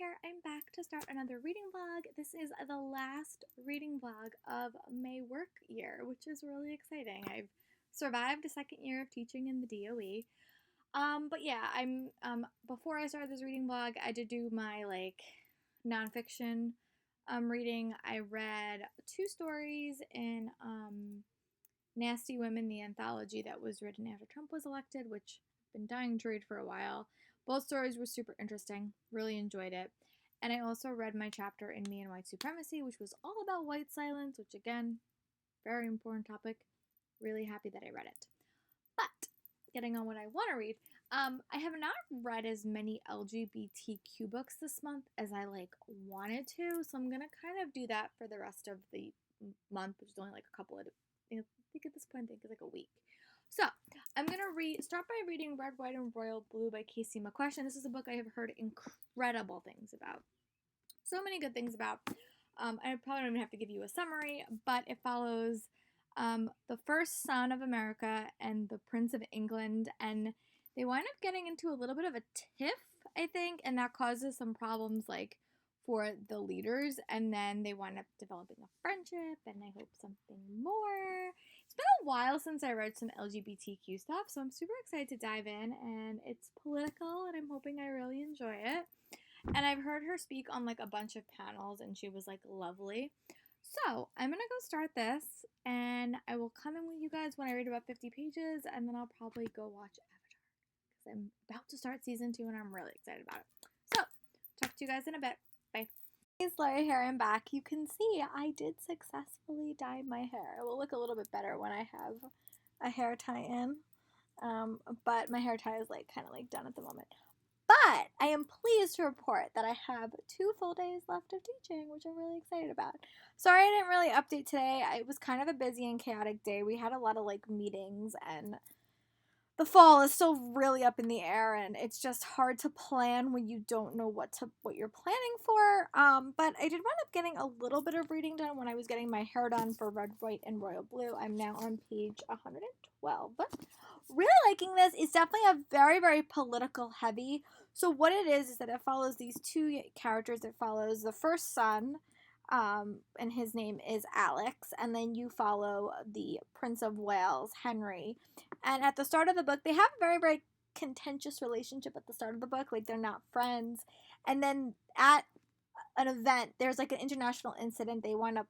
here. I'm back to start another reading vlog. This is the last reading vlog of my work year, which is really exciting. I've survived a second year of teaching in the DOE. But yeah, before I started this reading vlog, I did do my nonfiction reading. I read 2 stories in Nasty Women, the anthology that was written after Trump was elected, which I've been dying to read for a while. Both stories were super interesting. Really enjoyed it. And I also read my chapter in Me and White Supremacy, which was all about white silence, which again, very important topic. Really happy that I read it. But getting on what I want to read, I have not read as many LGBTQ books this month as I wanted to, so I'm gonna kind of do that for the rest of the month, which is only a couple of, I think at this point, it's a week. So I'm gonna start by reading Red, White, and Royal Blue by Casey McQuestion. This is a book I have heard incredible things about. So many good things about. I probably don't even have to give you a summary, but it follows the first son of America and the Prince of England, and they wind up getting into a little bit of a tiff, I think, and that causes some problems for the leaders, and then they wind up developing a friendship, and I hope something more. It's been a while since I read some LGBTQ stuff, so I'm super excited to dive in, and it's political, and I'm hoping I really enjoy it. And I've heard her speak on a bunch of panels, and she was lovely. So I'm gonna go start this, and I will come in with you guys when I read about 50 pages, and then I'll probably go watch Avatar, because I'm about to start season 2, and I'm really excited about it. So, talk to you guys in a bit. Bye. Hey, it's Lori here. I'm back. You can see I did successfully dye my hair. It will look a little bit better when I have a hair tie-in, but my hair tie is kind of done at the moment. But I am pleased to report that I have 2 full days left of teaching, which I'm really excited about. Sorry I didn't really update today. It was kind of a busy and chaotic day. We had a lot of meetings, and the fall is still really up in the air, and it's just hard to plan when you don't know what you're planning for. But I did wind up getting a little bit of reading done when I was getting my hair done for Red, White, and Royal Blue. I'm now on page 112. But really liking this. It's definitely a very, very political heavy. So what it is that it follows these 2 characters. It follows the first son, and his name is Alex, and then you follow the Prince of Wales, Henry. And at the start of the book, they have a very, very contentious relationship at the start of the book. They're not friends. And then at an event, there's an international incident. They wind up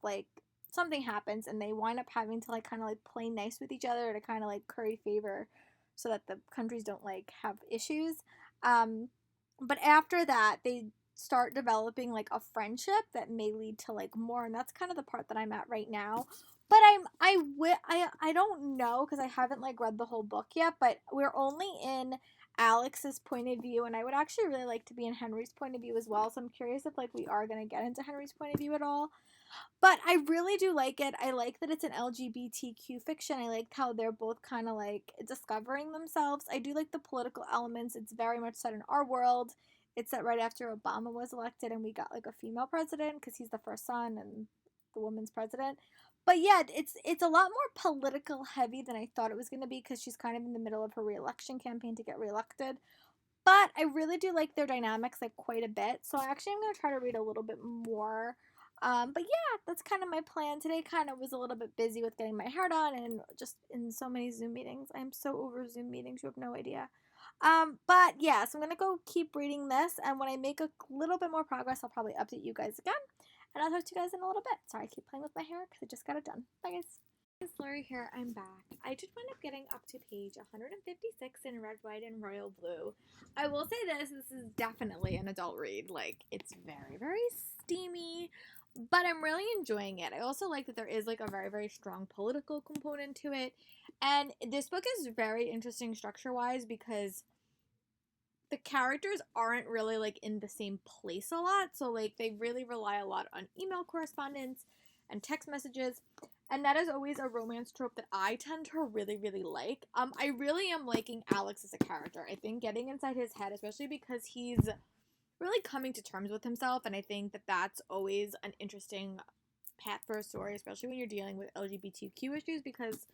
something happens, and they wind up having to kind of play nice with each other to kind of curry favor so that the countries don't have issues. But after that, they start developing a friendship that may lead to more, and that's kind of the part that I'm at right now. But I don't know, because I haven't read the whole book yet, but we're only in Alex's point of view, and I would actually really like to be in Henry's point of view as well, so I'm curious if we are going to get into Henry's point of view at all. But I really do like it. I like that it's an LGBTQ fiction. I like how they're both kind of discovering themselves. I do like the political elements. It's very much set in our world. It's set right after Obama was elected, and we got a female president, because he's the first son and the woman's president. But yeah, it's a lot more political heavy than I thought it was going to be, because she's kind of in the middle of her re-election campaign to get reelected. But I really do like their dynamics quite a bit. So actually I'm going to try to read a little bit more. But yeah, that's kind of my plan. Today kind of was a little bit busy with getting my hair done and just in so many Zoom meetings. I'm so over Zoom meetings, you have no idea. But yeah, so I'm going to go keep reading this, and when I make a little bit more progress, I'll probably update you guys again, and I'll talk to you guys in a little bit. Sorry, I keep playing with my hair because I just got it done. Bye, guys. It's Lori here. I'm back. I just wound up getting up to page 156 in Red, White, and Royal Blue. I will say this is definitely an adult read. It's very, very steamy, but I'm really enjoying it. I also like that there is a very, very strong political component to it, and this book is very interesting structure-wise, because the characters aren't really in the same place a lot, so they really rely a lot on email correspondence and text messages, and that is always a romance trope that I tend to really, really like. I really am liking Alex as a character. I think getting inside his head, especially because he's really coming to terms with himself, and I think that that's always an interesting path for a story, especially when you're dealing with LGBTQ issues, because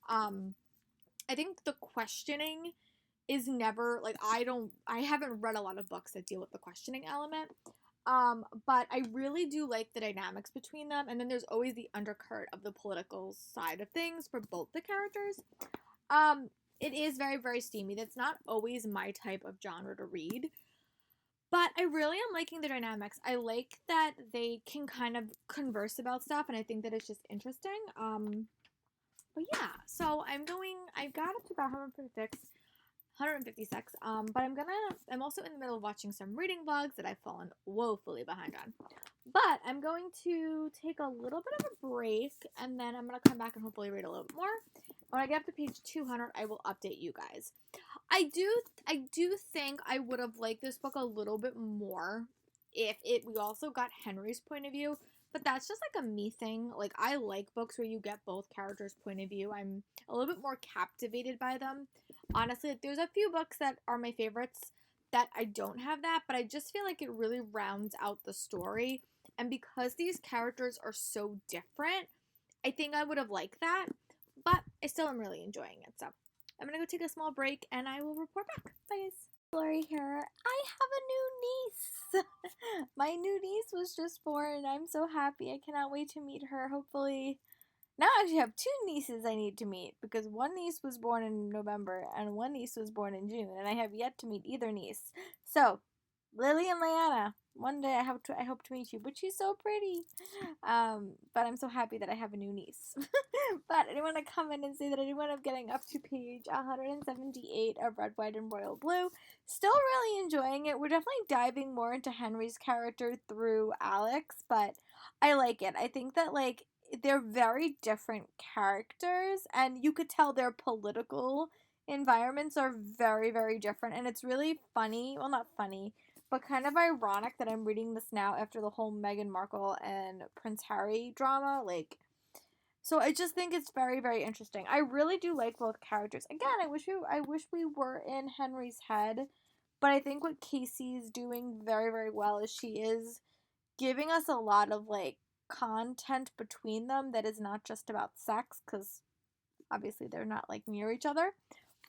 I think the questioning is never I haven't read a lot of books that deal with the questioning element. But I really do like the dynamics between them, and then there's always the undercurrent of the political side of things for both the characters. Um, it is very, very steamy. That's not always my type of genre to read, but I really am liking the dynamics. I like that they can kind of converse about stuff, and I think that it's just interesting. But yeah, so I got up to about 156. But I'm also in the middle of watching some reading vlogs that I've fallen woefully behind on. But I'm going to take a little bit of a break, and then I'm going to come back and hopefully read a little bit more. When I get up to page 200, I will update you guys. I do think I would have liked this book a little bit more if we also got Henry's point of view, but that's just like a me thing. Like, I like books where you get both characters' point of view. I'm a little bit more captivated by them. Honestly, there's a few books that are my favorites that I don't have that, but I just feel like it really rounds out the story. And because these characters are so different, I think I would have liked that, but I still am really enjoying it. So I'm gonna go take a small break and I will report back. Bye, guys. Lori here. I have a new niece. My new niece was just born. I'm so happy. I cannot wait to meet her. Hopefully, now I actually have two nieces I need to meet because one niece was born in November and one niece was born in June, and I have yet to meet either niece. So, Lily and Leanna, one day I hope to meet you, but she's so pretty. But I'm so happy that I have a new niece. But I didn't want to come in and say that I didn't end up getting up to page 178 of Red, White, and Royal Blue. Still really enjoying it. We're definitely diving more into Henry's character through Alex, but I like it. I think that, like, they're very different characters, and you could tell their political environments are very, very different, and it's really funny. Well, not funny, but kind of ironic that I'm reading this now after the whole Meghan Markle and Prince Harry drama. Like, so I just think it's very, very interesting. I really do like both characters. Again, I wish we were in Henry's head, but I think what Casey's doing very, very well is she is giving us a lot of, like, content between them that is not just about sex, because obviously they're not, like, near each other,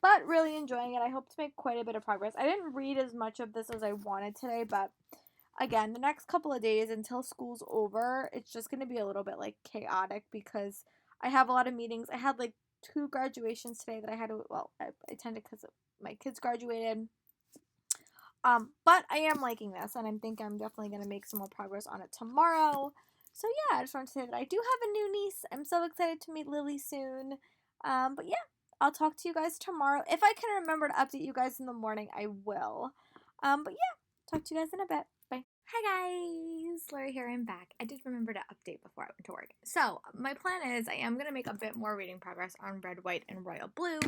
but really enjoying it. I hope to make quite a bit of progress. I didn't read as much of this as I wanted today, but again, the next couple of days until school's over, it's just going to be a little bit, like, chaotic because I have a lot of meetings. I had, like, 2 graduations today that I had to, well, I attended because my kids graduated. But I am liking this, and I think I'm definitely going to make some more progress on it tomorrow. So yeah, I just wanted to say that I do have a new niece. I'm so excited to meet Lily soon. But yeah, I'll talk to you guys tomorrow. If I can remember to update you guys in the morning, I will. But yeah, talk to you guys in a bit. Bye. Hi guys, Lori here. I'm back. I did remember to update before I went to work. So my plan is I am going to make a bit more reading progress on Red, White, and Royal Blue.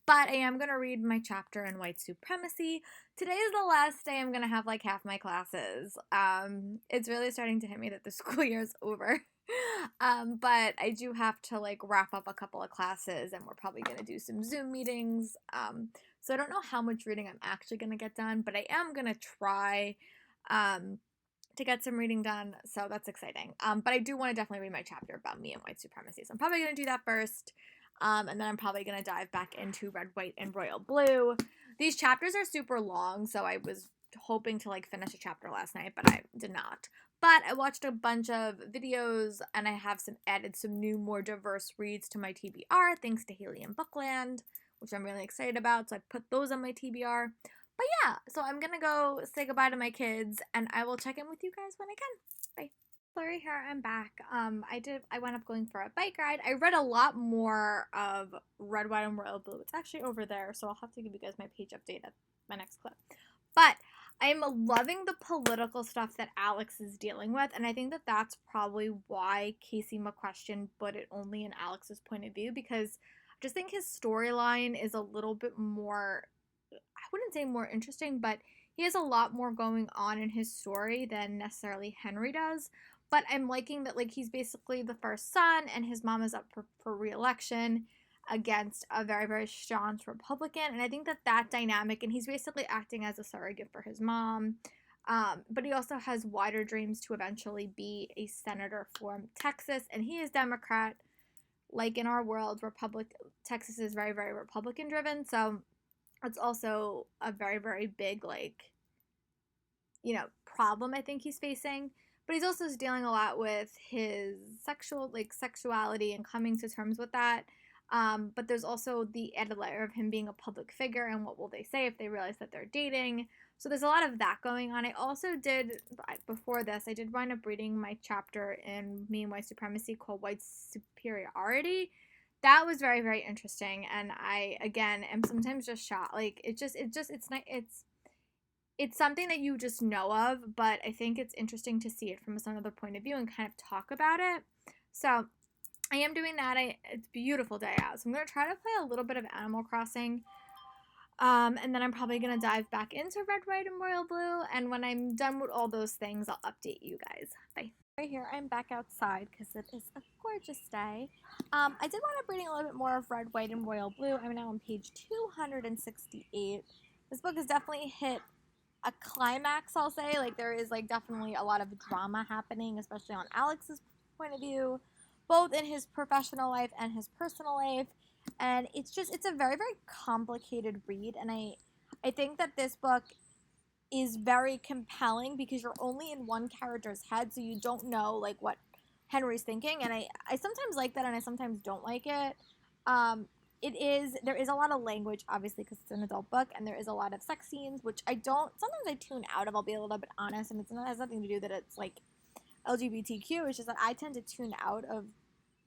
But I am going to read my chapter in white supremacy. Today is the last day I'm going to have, like, half my classes. It's really starting to hit me that the school year is over. But I do have to, like, wrap up a couple of classes, and we're probably going to do some Zoom meetings. So I don't know how much reading I'm actually going to get done, but I am going to try to get some reading done, so that's exciting. But I do want to definitely read my chapter about me and white supremacy, so I'm probably going to do that first. And then I'm probably going to dive back into Red, White, and Royal Blue. These chapters are super long, so I was hoping to, like, finish a chapter last night, but I did not. But I watched a bunch of videos, and I have added some new, more diverse reads to my TBR, thanks to Haley and Bookland, which I'm really excited about, so I put those on my TBR. But yeah, so I'm going to go say goodbye to my kids, and I will check in with you guys when I can. Bye. Lori here, I'm back. I wound up going for a bike ride. I read a lot more of Red, White, and Royal Blue. It's actually over there, so I'll have to give you guys my page update at my next clip. But I'm loving the political stuff that Alex is dealing with, and I think that that's probably why Casey McQuestion put it only in Alex's point of view, because I just think his storyline is a little bit more, I wouldn't say more interesting, but he has a lot more going on in his story than necessarily Henry does. But I'm liking that, like, he's basically the first son, and his mom is up for re-election against a very, very staunch Republican. And I think that that dynamic, and he's basically acting as a surrogate for his mom. But he also has wider dreams to eventually be a senator for Texas, and he is Democrat. Like, in our world, Texas is very, very Republican driven. So it's also a very, very big, like, problem I think he's facing. But he's also dealing a lot with his sexuality and coming to terms with that. But there's also the added layer of him being a public figure and what will they say if they realize that they're dating. So there's a lot of that going on. I also did, before this, I did wind up reading my chapter in Me and White Supremacy called White Superiority. That was very, very interesting. And I, again, am sometimes just shocked. Like, it's something that you just know of, but I think it's interesting to see it from another point of view and kind of talk about it. So I am doing that. It's a beautiful day out, so I'm going to try to play a little bit of Animal Crossing. And then I'm probably going to dive back into Red, White, and Royal Blue. And when I'm done with all those things, I'll update you guys. Bye. Right here, I'm back outside because it is a gorgeous day. I did want to reading a little bit more of Red, White, and Royal Blue. I'm now on page 268. This book has definitely hit a climax, I'll say. Like, there is, like, definitely a lot of drama happening, especially on Alex's point of view, both in his professional life and his personal life. And it's a very, very complicated read. And I think that this book is very compelling because you're only in one character's head, so you don't know, like, what Henry's thinking. And I sometimes like that and I sometimes don't like it. There is a lot of language, obviously, because it's an adult book, and there is a lot of sex scenes, which sometimes I tune out of, I'll be a little bit honest, and it has nothing to do that it's, like, LGBTQ, it's just that I tend to tune out of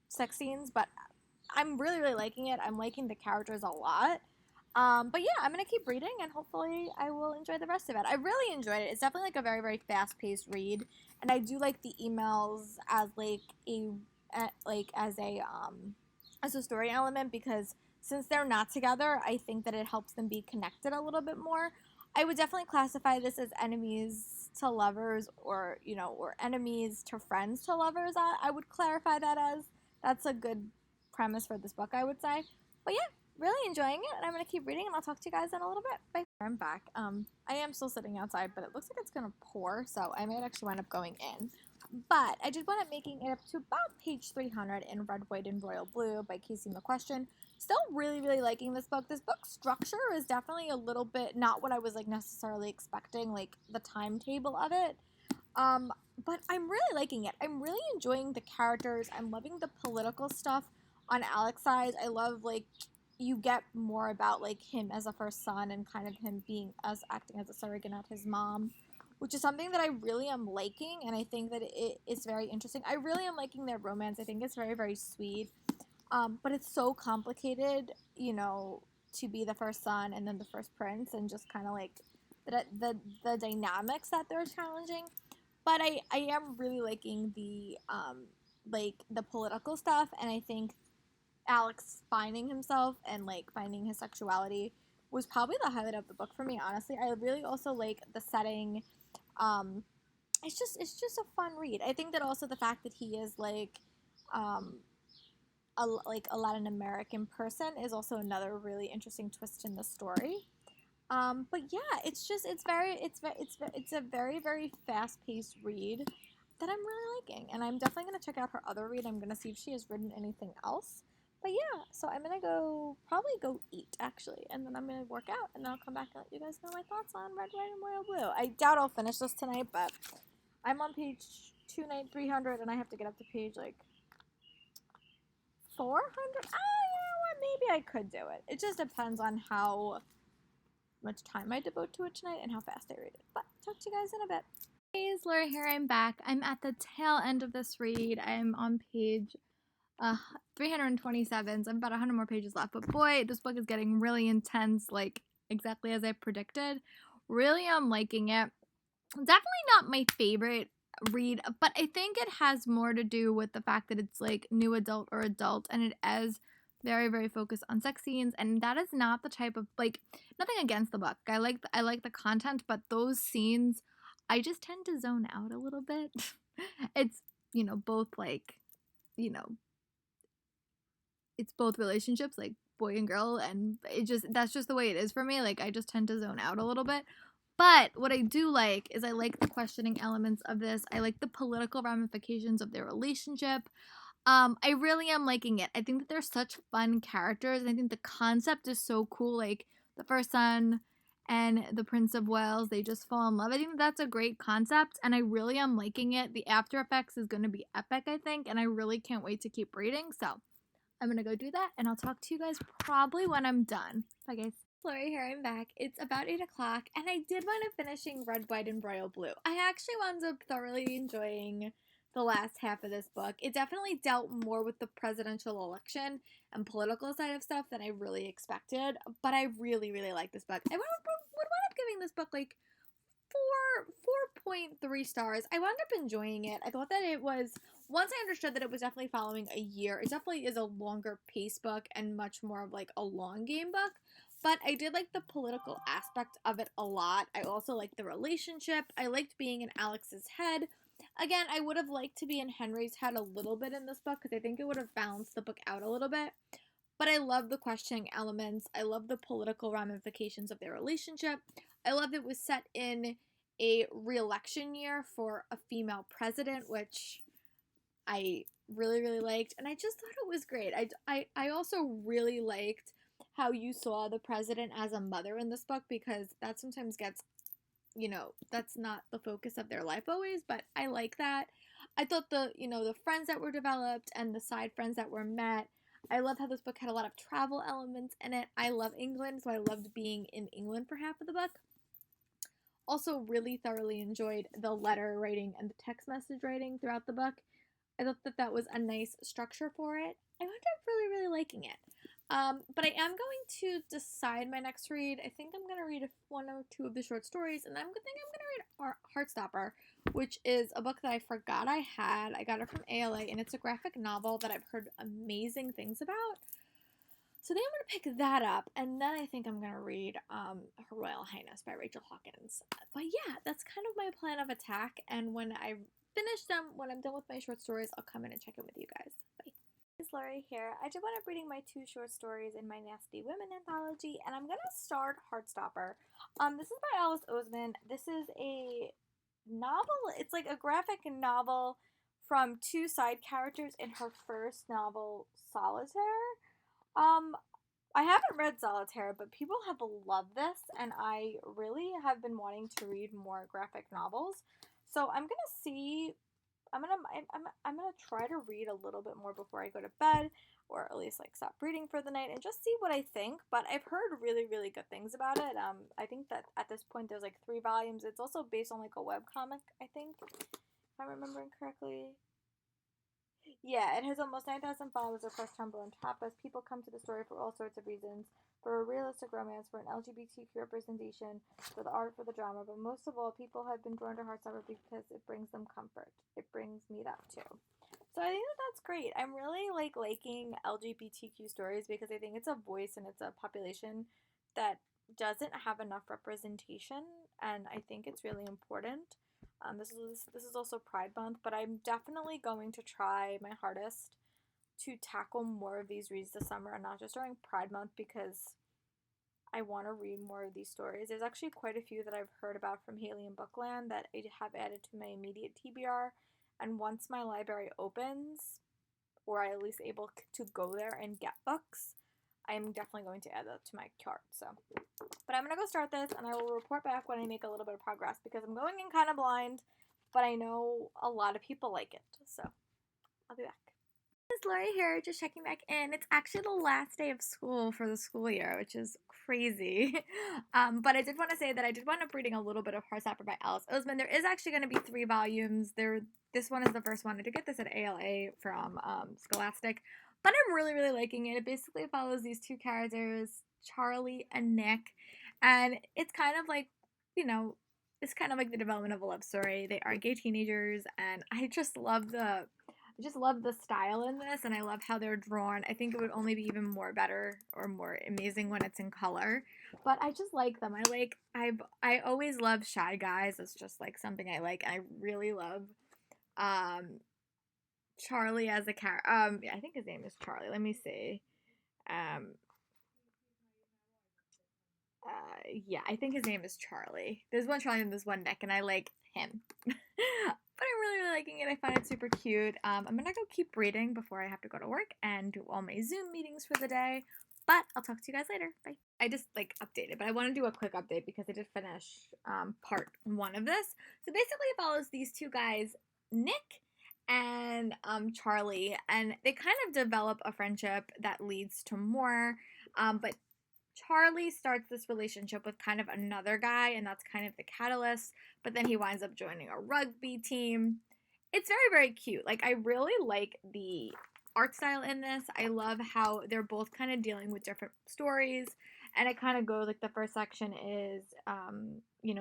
sex scenes, but I'm really, really liking it. I'm liking the characters a lot. But yeah, I'm going to keep reading, and hopefully I will enjoy the rest of it. I really enjoyed it. It's definitely, like, a very, very fast-paced read, and I do like the emails as, like, as a story element, because since they're not together, I think that it helps them be connected a little bit more. I would definitely classify this as enemies to lovers, or enemies to friends to lovers. I would clarify that as. That's a good premise for this book, I would say. But yeah, really enjoying it, and I'm going to keep reading, and I'll talk to you guys in a little bit. Bye. I'm back. I am still sitting outside, but it looks like it's going to pour, so I might actually wind up going in. But I did wind up making it up to about page 300 in Red, White, and Royal Blue by Casey McQuestion. Still really, really liking this book. This book's structure is definitely a little bit not what I was, like, necessarily expecting, like, the timetable of it. But I'm really liking it. I'm really enjoying the characters. I'm loving the political stuff on Alex's side. I love, like, you get more about, like, him as a first son and kind of him acting as a surrogate of his mom, which is something that I really am liking, and I think that it's very interesting. I really am liking their romance. I think it's very, very sweet. But it's so complicated, to be the first son and then the first prince, and just kind of, like, the dynamics that they're challenging. But I am really liking the political stuff, and I think Alex finding himself and, like, finding his sexuality was probably the highlight of the book for me, honestly. I really also like the setting. It's just a fun read. I think that also the fact that he is, like, a Latin American person is also another really interesting twist in the story. But yeah, it's a very, very fast-paced read that I'm really liking, and I'm definitely gonna check out her other read. I'm gonna see if she has written anything else. But yeah, so I'm gonna probably go eat, actually, and then I'm gonna work out, and then I'll come back and let you guys know my thoughts on Red, White, and Royal Blue. I doubt I'll finish this tonight, but I'm on page 300, and I have to get up to page, like, 400? You know what? Maybe I could do it. It just depends on how much time I devote to it tonight and how fast I read it. But talk to you guys in a bit. Hey, it's Laura here. I'm back. I'm at the tail end of this read. I'm on page 327, so I have about 100 more pages left. But boy, this book is getting really intense, like, exactly as I predicted. Really, I'm liking it. Definitely not my favorite read, but I think it has more to do with the fact that it's, like, new adult or adult, and it is very, very focused on sex scenes, and that is not the type of, like, nothing against the book. I like the content, but those scenes, I just tend to zone out a little bit. It's, both, like, it's both relationships, like boy and girl, and that's just the way it is for me. Like, I just tend to zone out a little bit. But what I do like is I like the questioning elements of this. I like the political ramifications of their relationship. I really am liking it. I think that they're such fun characters. I think the concept is so cool. Like, the first son and the Prince of Wales, they just fall in love. I think that's a great concept, and I really am liking it. The after effects is going to be epic, I think, and I really can't wait to keep reading. So I'm going to go do that, and I'll talk to you guys probably when I'm done. Bye, guys. Lori here, I'm back. It's about 8 o'clock, and I did wind up finishing Red, White, and Royal Blue. I actually wound up thoroughly enjoying the last half of this book. It definitely dealt more with the presidential election and political side of stuff than I really expected, but I really, really like this book. I would wind up giving this book like 4.3 stars. I wound up enjoying it. I thought that it was, once I understood that it was definitely following a year, it definitely is a longer pace book and much more of like a long game book. But I did like the political aspect of it a lot. I also liked the relationship. I liked being in Alex's head. Again, I would have liked to be in Henry's head a little bit in this book because I think it would have balanced the book out a little bit. But I love the questioning elements. I love the political ramifications of their relationship. I love it was set in a re-election year for a female president, which I really, really liked. And I just thought it was great. I also really liked how you saw the president as a mother in this book, because that sometimes gets, that's not the focus of their life always, but I like that. I thought the friends that were developed and the side friends that were met. I love how this book had a lot of travel elements in it. I love England, so I loved being in England for half of the book. Also really thoroughly enjoyed the letter writing and the text message writing throughout the book. I thought that that was a nice structure for it. I wound up really, really liking it. But I am going to decide my next read. I think I'm going to read one or two of the short stories, and I'm going to read Heartstopper, which is a book that I forgot I had. I got it from ALA, and it's a graphic novel that I've heard amazing things about. So then I'm going to pick that up, and then I think I'm going to read Her Royal Highness by Rachel Hawkins. But yeah, that's kind of my plan of attack, and when I finish them, when I'm done with my short stories, I'll come in and check in with you guys. Bye. It's Lori here. I just wound up reading my 2 short stories in my Nasty Women anthology, and I'm going to start Heartstopper. This is by Alice Oseman. This is a novel. It's like a graphic novel from 2 side characters in her first novel, Solitaire. I haven't read Solitaire, but people have loved this, and I really have been wanting to read more graphic novels. So I'm gonna see. I'm gonna try to read a little bit more before I go to bed, or at least like stop reading for the night and just see what I think. But I've heard really, really good things about it. I think that at this point there's like 3 volumes. It's also based on like a webcomic, I think, if I'm remembering correctly. Yeah, it has almost 9,000 followers across Tumblr and Tapas. People come to the story for all sorts of reasons. For a realistic romance, for an LGBTQ representation, for the art, for the drama, but most of all, people have been drawn to Heartstopper because it brings them comfort. It brings me that too. So I think that that's great. I'm really liking LGBTQ stories because I think it's a voice and it's a population that doesn't have enough representation, and I think it's really important. This is also Pride Month, but I'm definitely going to try my hardest to tackle more of these reads this summer, and not just during Pride Month, because I want to read more of these stories. There's actually quite a few that I've heard about from Haley and Bookland that I have added to my immediate TBR, and once my library opens, or I at least able to go there and get books, I'm definitely going to add that to my cart. So, but I'm going to go start this, and I will report back when I make a little bit of progress, because I'm going in kind of blind, but I know a lot of people like it. So, I'll be back. It's Lori here, just checking back in. It's actually the last day of school for the school year, which is crazy. But I did want to say that I did wind up reading a little bit of Heartstopper by Alice Oseman. There is actually going to be 3 volumes. This one is the first one. I did get this at ALA from Scholastic. But I'm really, really liking it. It basically follows these 2 characters, Charlie and Nick. And it's kind of like, it's kind of like the development of a love story. They are gay teenagers, and I just love the style in this, and I love how they're drawn. I think it would only be even more better or more amazing when it's in color. But I just like them. I always love shy guys. It's just like something I like. I really love Charlie as a character. I think his name is Charlie. Let me see. Yeah, I think his name is Charlie. There's one Charlie and there's one Nick, and I like him. But I'm really, really liking it. I find it super cute. I'm gonna go keep reading before I have to go to work and do all my Zoom meetings for the day. But I'll talk to you guys later. Bye. I just updated, but I want to do a quick update because I did finish part 1 of this. So basically it follows these two guys, Nick and Charlie, and they kind of develop a friendship that leads to more. But Charlie starts this relationship with kind of another guy, and that's kind of the catalyst. But then he winds up joining a rugby team. It's very, very cute. Like, I really like the art style in this. I love how they're both kind of dealing with different stories. And it kind of goes like the first section is,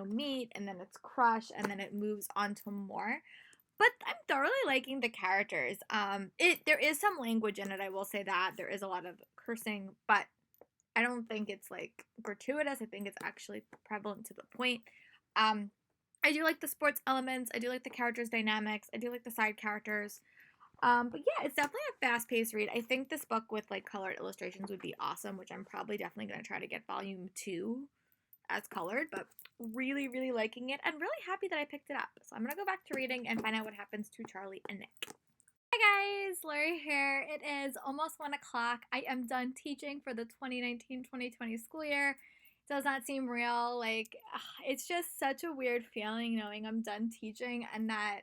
meet, and then it's crush, and then it moves on to more. But I'm thoroughly liking the characters. There is some language in it, I will say that. There is a lot of cursing, but I don't think it's gratuitous. I think it's actually prevalent to the point. I do like the sports elements. I do like the characters' dynamics. I do like the side characters. But yeah, it's definitely a fast-paced read. I think this book with colored illustrations would be awesome, which I'm probably definitely going to try to get volume 2 as colored, but really, really liking it and really happy that I picked it up. So I'm going to go back to reading and find out what happens to Charlie and Nick. Hi guys, Lori here. It is almost 1 o'clock. I am done teaching for the 2019-2020 school year. Does not seem real. It's just such a weird feeling knowing I'm done teaching and that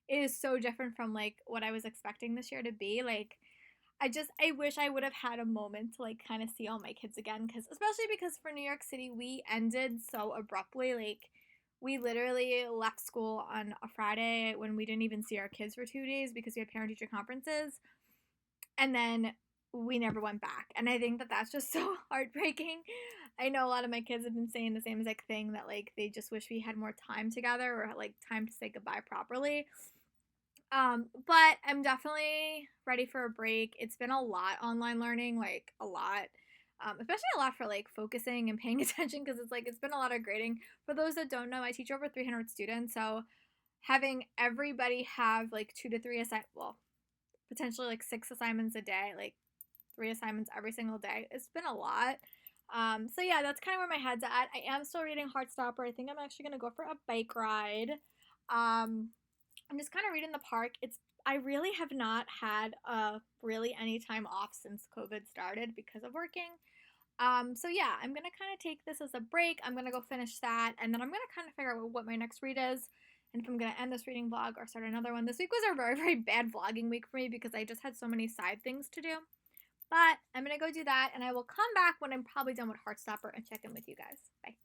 it is so different from what I was expecting this year to be. I wish I would have had a moment to kind of see all my kids again, especially because for New York City we ended so abruptly. We literally left school on a Friday when we didn't even see our kids for 2 days because we had parent-teacher conferences, and then we never went back. And I think that that's just so heartbreaking. I know a lot of my kids have been saying the same exact thing, that they just wish we had more time together or time to say goodbye properly. But I'm definitely ready for a break. It's been a lot online learning, a lot. Especially a lot for focusing and paying attention, because it's been a lot of grading. For those that don't know, I teach over 300 students, so having everybody have 2 to 3 potentially 6 assignments a day, 3 assignments every single day. It's been a lot. So yeah, that's kind of where my head's at. I am still reading Heartstopper. I think I'm actually gonna go for a bike ride. I'm just kind of reading the park. I really have not had really any time off since COVID started because of working. So yeah, I'm gonna kind of take this as a break. I'm gonna go finish that, and then I'm gonna kind of figure out what my next read is, and if I'm gonna end this reading vlog or start another one. This week was a very, very bad vlogging week for me because I just had so many side things to do. But I'm gonna go do that, and I will come back when I'm probably done with Heartstopper and check in with you guys. Bye.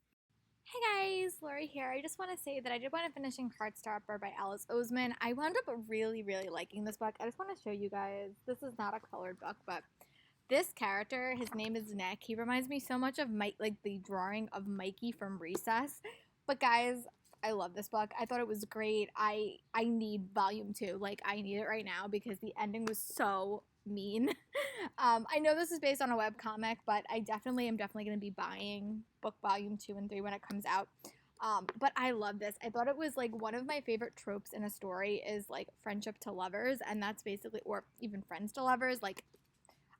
Hey guys, Lori here. I just want to say that I did wind up finishing Heartstopper by Alice Oseman. I wound up really, really liking this book. I just want to show you guys. This is not a colored book, but this character, his name is Nick. He reminds me so much of Mike, the drawing of Mikey from Recess. But guys, I love this book. I thought it was great. I need volume 2. I need it right now because the ending was so mean. I know this is based on a webcomic, but I definitely am going to be buying book volume 2 and 3 when it comes out. But I love this. I thought it was one of my favorite tropes in a story is friendship to lovers, and that's basically, or even friends to lovers.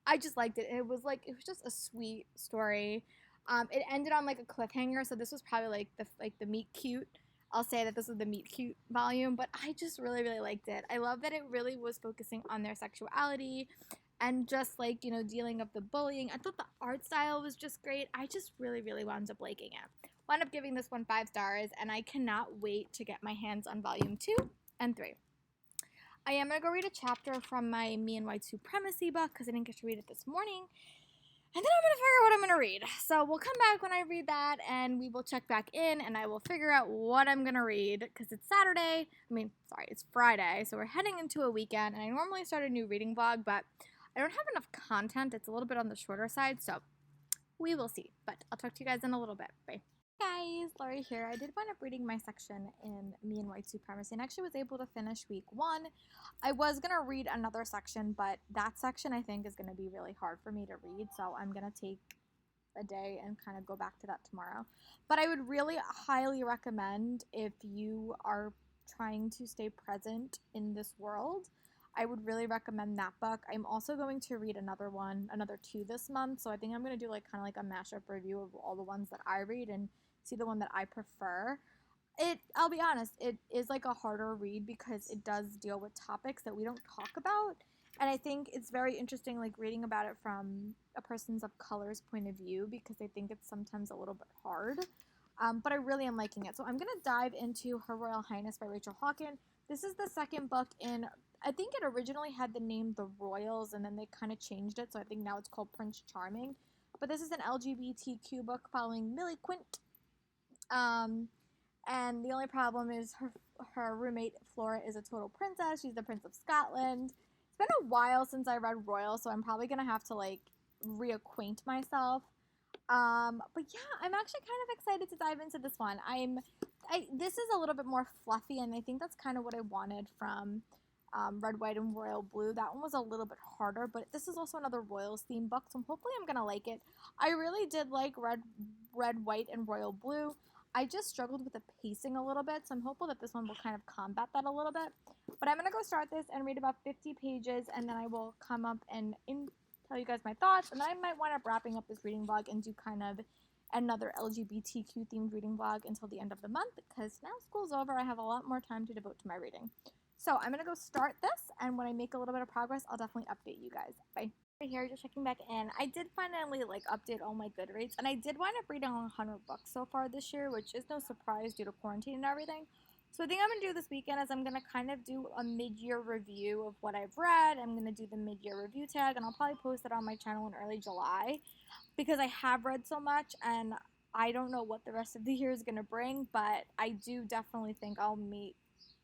I just liked it. It was just a sweet story. It ended on a cliffhanger, so this was probably the meet cute. I'll say that this was the meet cute volume, but I just really, really liked it. I love that it really was focusing on their sexuality and just dealing with the bullying. I thought the art style was just great. I just really, really wound up liking it. Wound up giving this one 5 stars, and I cannot wait to get my hands on volume 2 and 3. I am going to go read a chapter from my Me and White Supremacy book because I didn't get to read it this morning. And then I'm going to figure out what I'm going to read. So we'll come back when I read that, and we will check back in, and I will figure out what I'm going to read because it's Saturday. It's Friday. So we're heading into a weekend, and I normally start a new reading vlog, but I don't have enough content. It's a little bit on the shorter side, so we will see. But I'll talk to you guys in a little bit. Bye. Hey guys, Lori here. I did wind up reading my section in Me and White Supremacy and actually was able to finish week 1. I was going to read another section, but that section I think is going to be really hard for me to read, so I'm going to take a day and kind of go back to that tomorrow. But I would really highly recommend, if you are trying to stay present in this world, I would really recommend that book. I'm also going to read another 2 this month, so I think I'm going to do kind of a mashup review of all the ones that I read and see the one that I prefer. I'll be honest, it is a harder read because it does deal with topics that we don't talk about, And I think it's very interesting, like, reading about it from a person's of color's point of view, because I think it's sometimes a little bit hard. But I really am liking it. So I'm going to dive into Her Royal Highness by Rachel Hawken. This is the second book in, I think it originally had the name The Royals, and then they kind of changed it. So I think now it's called Prince Charming. But this is an LGBTQ book following Millie Quint. And the only problem is her roommate Flora is a total princess. She's the Prince of Scotland. It's been a while since I read Royal, so I'm probably gonna have to like reacquaint myself. But yeah, I'm actually kind of excited to dive into this one. This is a little bit more fluffy, and I think that's kind of what I wanted from Red, White, and Royal Blue. That one was a little bit harder, but this is also another Royals theme book, so hopefully I'm gonna like it. I really did like Red, White, and Royal Blue. I just struggled with the pacing a little bit, so I'm hopeful that this one will kind of combat that a little bit. But I'm gonna go start this and read about 50 pages, and then I will come up and tell you guys my thoughts, and then I might wind up wrapping up this reading vlog and do kind of another LGBTQ themed reading vlog until the end of the month, because now school's over. I have a lot more time to devote to my reading. So I'm gonna go start this, and when I make a little bit of progress, I'll definitely update you guys. Bye. Right here, just checking back in. I did finally like update all my Goodreads, and I did wind up reading 100 books so far this year, which is no surprise due to quarantine and everything. So I think I'm gonna do this weekend is I'm gonna kind of do a mid-year review of what I've read. I'm gonna do the mid-year review tag, and I'll probably post it on my channel in early July, because I have read so much, and I don't know what the rest of the year is gonna bring, but I do definitely think I'll meet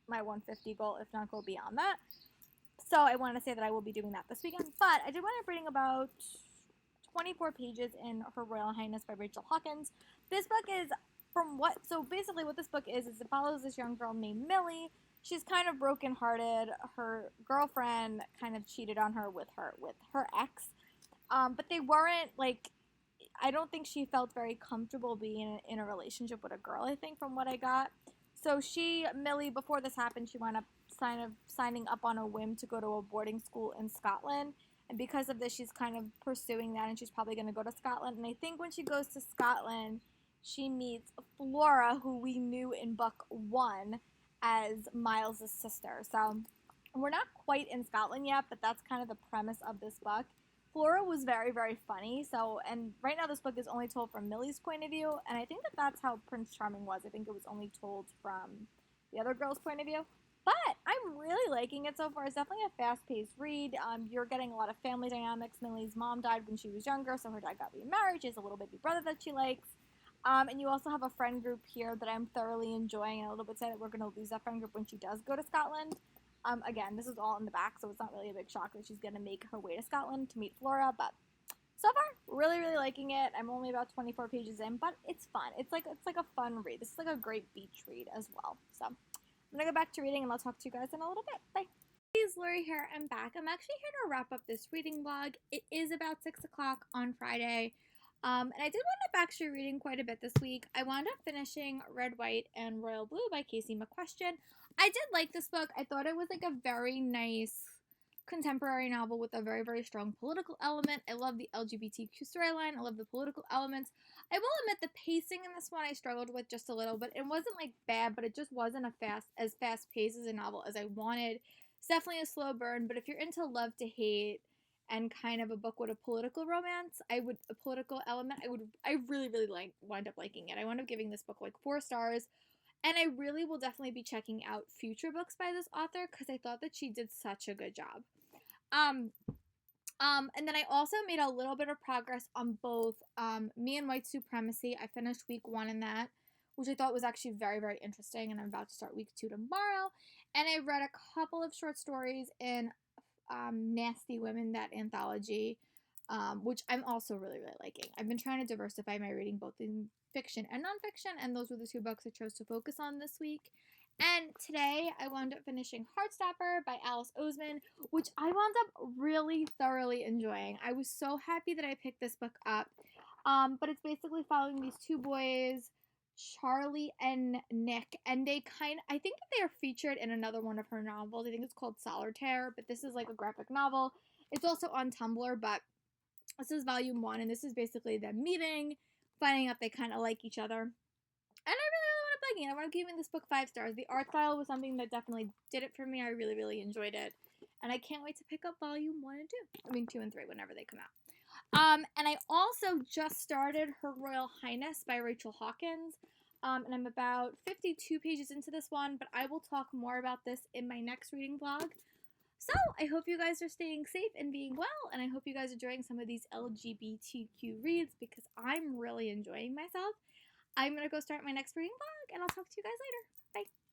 my 150 goal, if not go beyond that. So I want to say that I will be doing that this weekend. But I did wind up reading about 24 pages in Her Royal Highness by Rachel Hawkins. This book is so basically what this book is it follows this young girl named Millie. She's kind of brokenhearted. Her girlfriend kind of cheated on her with her ex. But they weren't like, I don't think she felt very comfortable being in a relationship with a girl, I think, from what I got. So Millie, before this happened, she wound up signing up on a whim to go to a boarding school in Scotland. And because of this, she's kind of pursuing that, and she's probably going to go to Scotland. And I think when she goes to Scotland, she meets Flora, who we knew in book 1 as Miles' sister. So we're not quite in Scotland yet, but that's kind of the premise of this book. Flora was very, very funny. And right now this book is only told from Millie's point of view, and I think that that's how Prince Charming was. I think it was only told from the other girl's point of view. But I'm really liking it so far. It's definitely a fast-paced read. You're getting a lot of family dynamics. Millie's mom died when she was younger, so her dad got remarried. She has a little baby brother that she likes. And you also have a friend group here that I'm thoroughly enjoying, and a little bit sad that we're going to lose that friend group when she does go to Scotland. Again, this is all in the back, so it's not really a big shock that she's going to make her way to Scotland to meet Flora, but so far, really, really liking it. I'm only about 24 pages in, but it's fun. It's like a fun read. This is like a great beach read as well. So I'm going to go back to reading, and I'll talk to you guys in a little bit. Bye. Hey, it's Lori here. I'm back. I'm actually here to wrap up this reading vlog. It is about 6 o'clock on Friday. And I did wind up actually reading quite a bit this week. I wound up finishing Red, White, and Royal Blue by Casey McQuestion. I did like this book. I thought it was like a very nice contemporary novel with a very, very strong political element. I love the LGBTQ storyline. I love the political elements. I will admit the pacing in this one I struggled with just a little, but it wasn't like bad, but it just wasn't as fast paced as a novel as I wanted. It's definitely a slow burn, but if you're into love to hate and kind of a book with a political romance, I really, really wind up liking it. I wound up giving this book like 4 stars. And I really will definitely be checking out future books by this author because I thought that she did such a good job. And then I also made a little bit of progress on both Me and White Supremacy. I finished week 1 in that, which I thought was actually very, very interesting, and I'm about to start week 2 tomorrow. And I read a couple of short stories in Nasty Women, that anthology, which I'm also really, really liking. I've been trying to diversify my reading both in fiction and nonfiction, and those were the 2 books I chose to focus on this week. And today I wound up finishing Heartstopper by Alice Oseman, which I wound up really thoroughly enjoying. I was so happy that I picked this book up. But it's basically following these 2 boys, Charlie and Nick, and I think that they are featured in another one of her novels. I think it's called Solitaire, but this is like a graphic novel. It's also on Tumblr, but this is volume 1, and this is basically them meeting, finding out they kind of like each other. And I really, really want to liking it. I want to give this book 5 stars. The art style was something that definitely did it for me. I really, really enjoyed it. and I can't wait to pick up volume 1 and 2. I mean 2 and 3 whenever they come out. And I also just started Her Royal Highness by Rachel Hawkins. And I'm about 52 pages into this one, but I will talk more about this in my next reading vlog. So I hope you guys are staying safe and being well, and I hope you guys are enjoying some of these LGBTQ reads because I'm really enjoying myself. I'm going to go start my next reading vlog, and I'll talk to you guys later. Bye.